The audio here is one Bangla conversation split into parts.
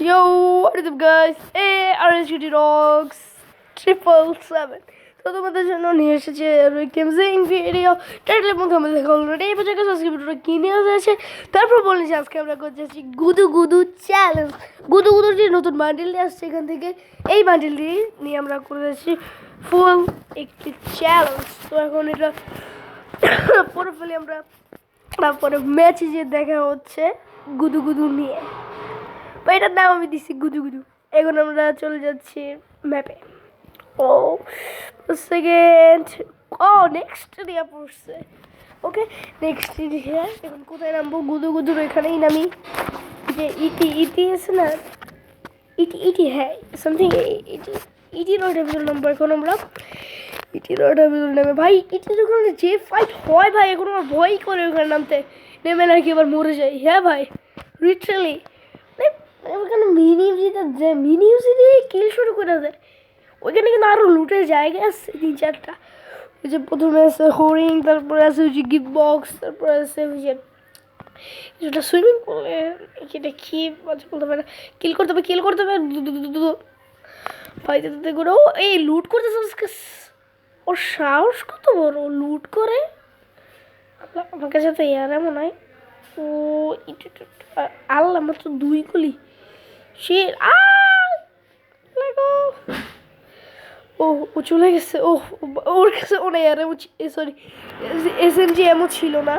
Yo, what is up guys? RSGT Dogs 777 তো তোমাদের জন্য নিয়ে এসেছে গেমসিং ভিডিও টাইটেলের মধ্যে আমরা দেখা অলরেডি এই বছর আজকে ভিডিওটা কিনে এসেছে তারপর বলেছি আজকে আমরা করতেছি গুদু গুদু চ্যালেঞ্জ গুদু গুদুর যে নতুন বান্ডিলটি আসছে এখান থেকে এই বান্ডিলটি নিয়ে আমরা করেছি ফুল একটি চ্যালেঞ্জ। তো এখন এটা পরে ফেলে আমরা তারপরে ম্যাচে যে দেখা হচ্ছে গুদু গুদু নিয়ে এটার নাম আমি দিচ্ছি গুদু গুদু। এখন আমরা চলে যাচ্ছি ম্যাপে। ও সেকেন্ড নেক্সট এরিয়া পড়ছে। ওকে নেক্সট এরিয়া এখন কোথায় নামবো? গুদু গুদুর এখানেই নামি। যে ইটি আছে না, ইটি হ্যাঁ সামথিং ইটি রোডের ভিতরে নামবো এখন আমরা। ইটি রোডের ভিতরে নেমে ভাই ইটির ওখানে যে ফাইট হয় ভাই এখন আমার ভয় করে ওখানে নামতে, নেমে নাকি এবার মরে যাই। হ্যাঁ ভাই লিটারালি ওখানে মিনি ইউসি দিয়ে কিল শুরু করে দেয়। ওইখানে কিন্তু আরও লুটের জায়গা আছে 3-4টা। ওই যে প্রথমে আছে হরিং, তারপরে আছে ওই যে গিফট বক্স, তারপরে আছে ওই যে কিছুটা সুইমিং পুলে এটা কি বলতে পারে কিল করতে হবে ফাইতে দিতে করে। ও এই লুট করতে ওর সাহস কত বড়, লুট করে। আমার কাছে তো ইয়ার মনে হয় ও আল্লাহ মাত্র 2 গুলি সে ও চলে গেছে। ওর কাছে ও নাই আর সরি এসএমজি এমন ছিল না।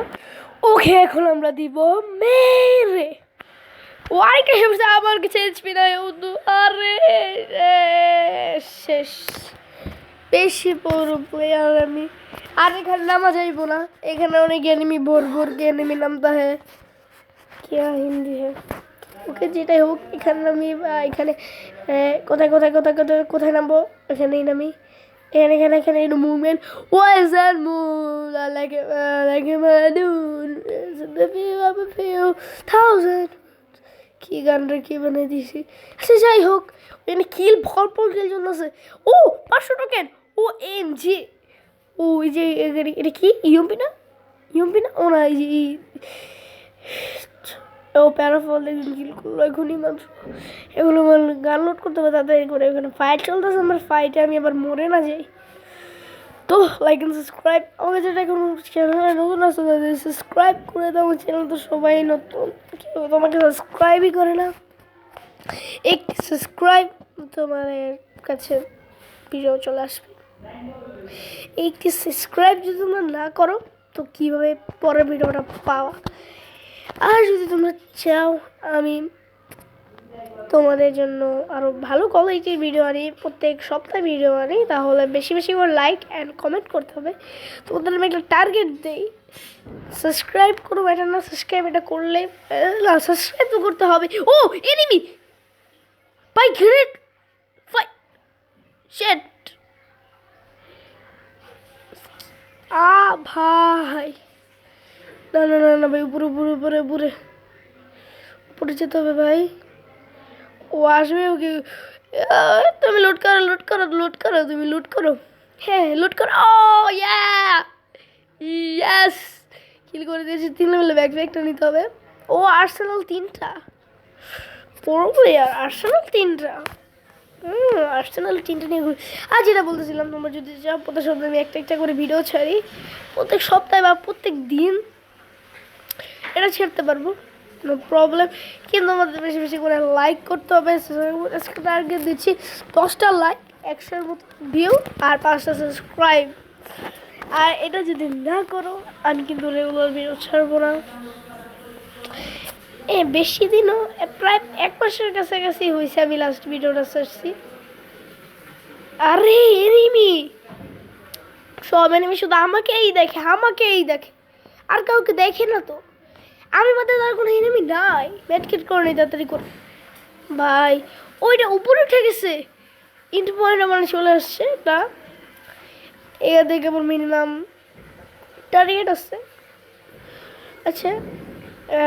ওকে এখন আমরা দিব মেরে। ও আরেকটা সমস্যা আমার কাছে এইচপি নাই। আরে শেষ, বেশি বড় প্লেয়ার আমি। আর এখানে নামা যাইব না, এখানে অনেক এনিমি ভোর के एनिमी नामता है क्या हिंदी है। ওকে যেটাই হোক এখানে নামি। এখানে কোথায় নামবো? এখানেই নামি। এখানে movement was are move like thousand কি গান রে কি বানিয়ে দিয়েছি। আচ্ছা যাই হোক এখানে কিল ভরপুর কিল জন্য আছে। ও 500 টোকেন। ও এমজি ও এই যে এটা কি ইউএমপি না ও না এই যে ও প্যারাফল দেখুন কিল করলো এখনই মাত্র। এগুলো আমার গান লোড করতে হবে তাড়াতাড়ি করে। এখানে ফাইট চলতেছে, আমার ফাইটে আমি আবার মরে না যাই। তো লাইক অ্যান্ড সাবস্ক্রাইব। আমাকে যেটা এখন চ্যানেলে নতুন আসতে সাবস্ক্রাইব করে দাও। আমার চ্যানেল তো সবাই নতুন, কেউ তোমাকে সাবস্ক্রাইবই করে না। একটি সাবস্ক্রাইব তোমাদের কাছে ভিডিও চলে আসবে। একটি সাবস্ক্রাইব যদি তোমরা না করো তো কীভাবে পরের ভিডিওটা পাওয়া? আর যদি তোমরা চাও আমি তোমাদের জন্য আরও ভালো কোয়ালিটির ভিডিও আনি, প্রত্যেক সপ্তাহে ভিডিও আনি, তাহলে বেশি বেশি করে লাইক অ্যান্ড কমেন্ট করতে হবে। তোমাদের আমি একটা টার্গেট দিই, সাবস্ক্রাইব করো। এটা না সাবস্ক্রাইব, এটা করলে না সাবস্ক্রাইব তো করতে হবে। ও এনিমি ভাই গ্রেট ফাইট শেট ভাই না ভাই উপরে যেতে হবে ভাই। ও আসবে ওকে তুমি লুট করো তুমি লুট করো। হ্যাঁ লুট করো। ও ইয়াস কিল করে দিয়েছি। 3 লেভেলে ব্যাকপ্যাকটা নিতে হবে। ও আর্সেনাল 3টা পুরো প্লেয়ার, আর্সেনাল 3টা আর্সেনাল 3টা নিয়ে ঘুরি। আর যেটা বলতেছিলাম তোমরা যদি চাও প্রত্যেক সপ্তাহে আমি একটা করে ভিডিও ছাড়ি, প্রত্যেক সপ্তাহে বা প্রত্যেক দিন এটা ছাড়তে পারবো, নো প্রবলেম। কিন্তু আমাদের বেশি বেশি করে লাইক করতে হবে। আজকে টার্গেট দিচ্ছি 10টা লাইক, 100-এর মতো ভিউ আর 5টা সাবস্ক্রাইব। আর এটা যদি না করো আমি কিন্তু রেগুলার ভিডিও ছাড়বো না। বেশি দিনও প্রায় 1 মাসের কাছাকাছি হয়েছে আমি লাস্ট ভিডিওটা ছাড়ছি। আরে এনিমি সব এনিমি শুধু আমাকেই দেখে আর কাউকে দেখে না। তো আমি বাদে তার কোনো এনিমি নাই। ব্যাটকেট করে নেই তাড়াতাড়ি করে ভাই। ওইটা উপরে উঠে গেছে, ইন্টু পয়েন্ট মানে চলে আসছে না। এর দেখে আমার মিনিমাম টার্গেট আসছে। আচ্ছা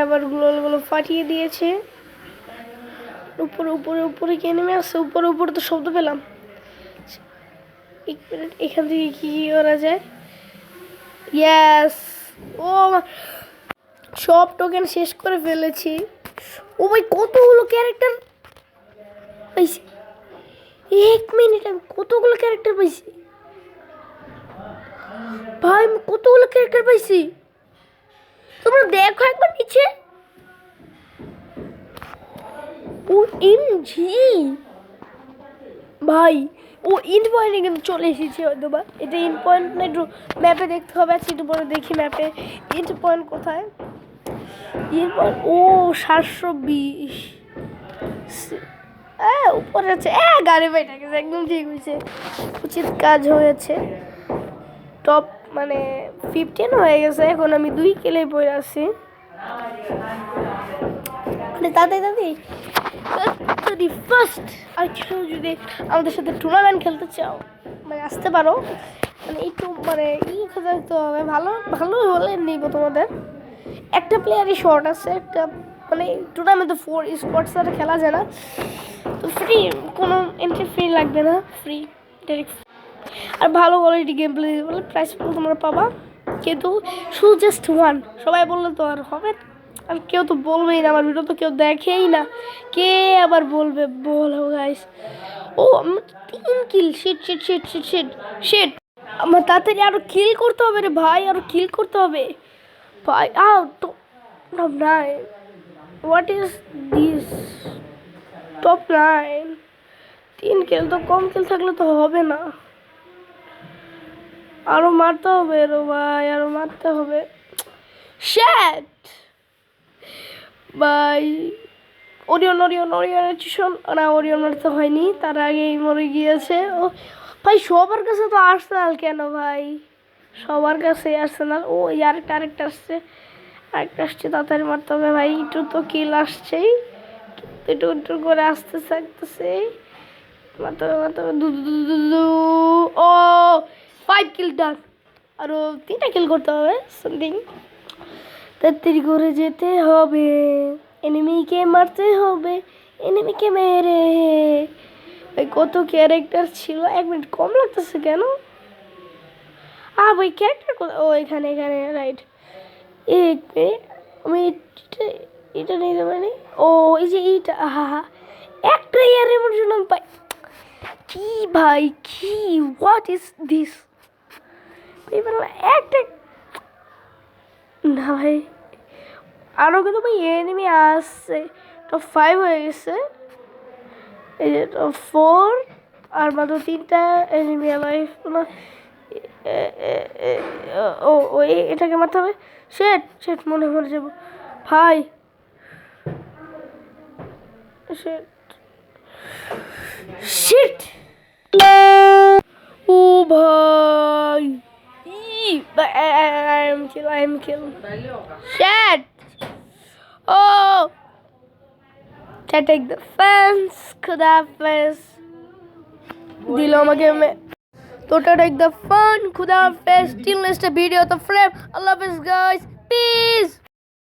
এবার গুলো ফাটিয়ে দিয়েছে। উপরে কি নেমে আসছে? উপরে তো শব্দ পেলাম। 1 মিনিট এখান থেকে কি করা যায়? ইয়াস ও সব টোকেন শেষ করে ফেলেছি। ও ভাই কতগুলো ক্যারেক্টার পাইছি। 1 মিনিট আমি কতগুলো ক্যারেক্টার পাইছি ভাই, আমি কতগুলো ক্যারেক্টার পাইছি তোমরা দেখো একবার নিচে। ও এমজি ভাই, ও ইন্ড পয়েন্টে কিন্তু চলে এসেছি হয়তো বা। এটা ইন্ড পয়েন্ট না, একটু ম্যাপে দেখতে হবে। আচ্ছা একটু পরে দেখি ম্যাপে ইন্ড পয়েন্ট কোথায়। ইন্ড পয়েন্ট ও 720 উপরে আছে। গাড়ি বাইটা গেছে, একদম ঠিক হয়েছে, উচিত কাজ হয়েছে। টপ মানে 15 হয়ে গেছে। এখন আমি 2 কিলে পড়ে আছি। দাদি ফার্স্ট। আর কেউ যদি আমাদের সাথে টুর্নামেন্ট খেলতে চাও মানে আসতে পারো, মানে একটু মানে খেলতে হবে, ভালো ভালো হলে নিব তোমাদের। একটা প্লেয়ারই শর্ট আছে, একটা মানে টুর্নামেন্টে 4 স্পোর্টস আর খেলা যায় না, তো ফ্রি, কোনো এন্ট্রি ফ্রি লাগবে না, ফ্রি ডাইরেক্ট। আর ভালো কোয়ালিটি গেম প্লে বলে প্রাইস তোমরা পাবা, কিন্তু শুধু জাস্ট 1। সবাই বললে তো আর হবে, আর কেউ তো বলবেই না, আমার ভিডিও তো কেউ দেখেই না, কে আবার বলবে বলো গাইস। ও 3 kill, shit shit shit shit shit shit. আমার তাড়াতাড়ি আরো কিল করতে হবে রে ভাই, আরো কিল করতে হবে ভাই। তো top 9, what is this? Top 9 3 কিল, তো কম কিল থাকলে তো হবে না, আরো মারতে হবে রে ভাই, আরো মারতে হবে। শ্যাট ভাই, ওরিয়ন না, ওরিয়ন মারতে হয়নি, তার আগেই মরে গিয়েছে ও ভাই। সবার কাছে তো আর্সেনাল কেন ভাই, সবার কাছে আর্সেনাল। ও আরেকটা আসছে, তাড়াতাড়ি মারতে হবে ভাই। একটু তো কিল আসছেই, একটু একটু করে আসতে থাকতেছে, মারতে হবে। ও 5 কিল ডান, আরো 3টা কিল করতে হবে সামথিং। তাড়াতাড়ি করে যেতে হবে, এনিমিকে মারতে হবে, এনিমিকে মেরে। ভাই কত ক্যারেক্টার ছিল, 1 মিনিট কম লাগতেছে কেন? ভাই ক্যারেক্টার ও এখানে রাইট। 1 মিনিট, আমি এটা নিতে পারি। ও এই যে এইটা, একটা ইয়ারের জন্য পাই কি ভাই, কি হোয়াট ইজ দিস? একটা না ভাই, আরও কিন্তু ভাই এনিমি আসছে। টপ 5 হয়ে গেছে, এই যে টপ 4, আর মাত্র 3টা এনিমি লাইফ। ও এটাকে মারতে হবে। শেট মনে যাবো ভাই, শিট। ও ভাই, I am killed. Shit. Oh. Take the fence. Khudafez. Dilo mage me. So take the fun. Khudafez. Till next video. The frame. I love you guys. Peace.